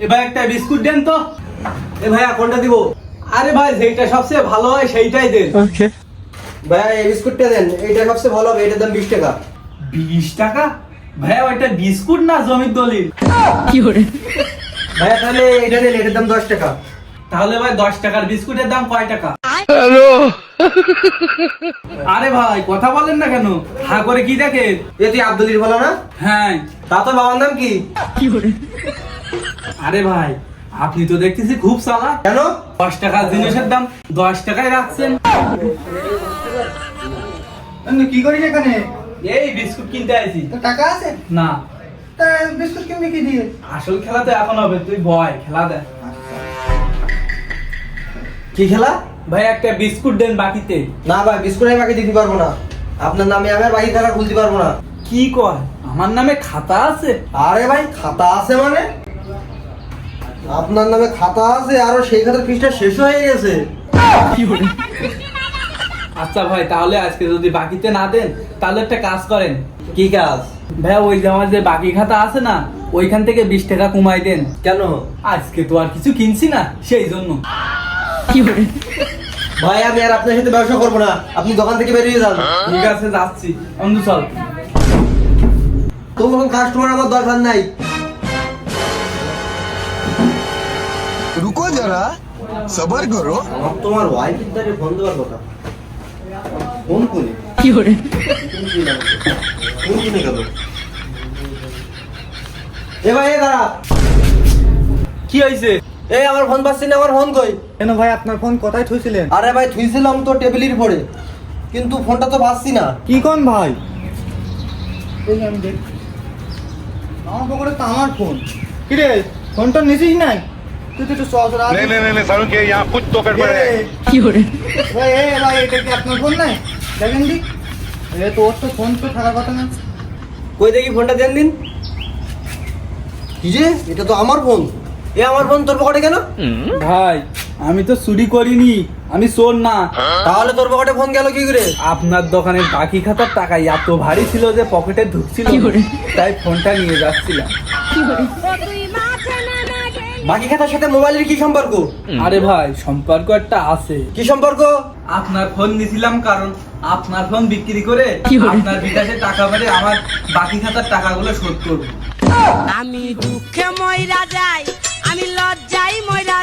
এবার একটা বিস্কুট দেন তো। এ ভাইয়া কোনটা দিব? আরে ভাই যেটা সবচেয়ে ভালো হয় সেইটাই দেন। ভাইয়া এই বিস্কুটটা দেন, এইটা সবচেয়ে ভালো হবে, এটার দাম 20 টাকা। 20 টাকা? ভাইয়া ওইটা বিস্কুট না জমির দলিল। ভাইয়া তাহলে এটা নেন, এটার দাম 10 টাকা। তাহলে ভাই 10 টাকার বিস্কুটের দাম কয় টাকা? আরে ভাই কথা বলেন না কেন? হা করে কি দেখে? এ তুই আব্দুলির বলো না? হ্যাঁ। তা তোর বাবার নাম কি? আরে ভাই আপনি তো দেখতেছি খুব চালাক। কেন? 10 টাকার জিনিসের দাম 10 টাকায় রাখছেন। কি করিস এখানে? এই বিস্কুট কিনতে আইছি। তোর টাকা আছে? না, তা বিস্কুট কিনবি কি দিয়ে? আসল খেলা তো এখন হবে, তুই ভয় খেলা দে। কি খেলা? ভাই একটা বিস্কুট দেন বাকিতে। না ভাই, বিস্কুট আমি বাকি দিতে পারবো না। আপনার নামে আমি আর বাকি টাকা খুলতে পারবো না। কি কয়? আমার নামে খাতা আছে? আরে ভাই খাতা আছে মানে? আপনার নামে খাতা আছে, আরো সেই খাতার ফিসটা শেষ হয়ে গেছে। আচ্ছা ভাই তাহলে আজকে যদি বাকিতে না দেন তাহলে একটা কাজ করেন। কি কাজ? ভাই ওই যে আমার যে বাকি খাতা আছে না, ওইখান থেকে 20 টাকা কমাই দেন। কেন? আজকে তো আর কিছু কিনছি না সেই জন্য। ভাই আমি আর আপনার সাথে ব্যবসা করবো না, আপনি দোকান থেকে বেরিয়ে যান। ঠিক আছে যাচ্ছি, অন্ধু চল। তোমার কাস্টমার আমার দরকার নাই। रुको जरा सबर करो। আমার তোমার ওয়াইফের দ্বারে ফোন দেওয়ার কথা। ফোন করে ফোন কিনে গেল। এ ভাই এ দাঁড়া। কি হয়েছে? এই আমার ফোন পাচ্ছি না, আমার ফোন কই? কেন ভাই আপনার ফোন কোথায় থুইছিলেন? আরে ভাই থুইছিলাম তো টেবিলের উপরে, কিন্তু ফোনটা তো পাচ্ছি না। কি কোন ভাই? এই যে আমি দেখ, আমার পকেটে তো আমার ফোন। কি রে ফোনটা নিছিস নাই? তুই তো একটু সহজ রাখ। नहीं नहीं नहीं नहीं सारुण के यहाँ कुछ तो गड़बड़ है। ভাই এই ভাই এটা কি আপনার ফোন নাই? দেখেন দি। এ তোর তো ফোন তো থাকার কথা না। কই দেখি ফোনটা দেন দিন। কি যে এটা তো আমার ফোন। এ আমার ফোন তোর পকেটে কেন? ভাই আমি তো চুরি করিনি, আমি চোর না। তাহলে তোর পকেটে ফোন গেল কি করে? আপনার দোকানের বাকি খাতার টাকা এত ভারী ছিল যে পকেটে ঢুকছিল, তাই ফোনটা নিয়ে যাচ্ছিলাম। বাকি খাতার সাথে মোবাইলের কি সম্পর্ক? আরে ভাই সম্পর্ক একটা আছে। কি সম্পর্ক? আপনার ফোন নিছিলাম কারণ আপনার ফোন বিক্রি করে আপনার বিকাশে টাকা মেরে আমার বাকি খাতার টাকাগুলো শোধ করবো। আমি দুঃখে ময়রা যাই, আমি লজ্জায় ময়রা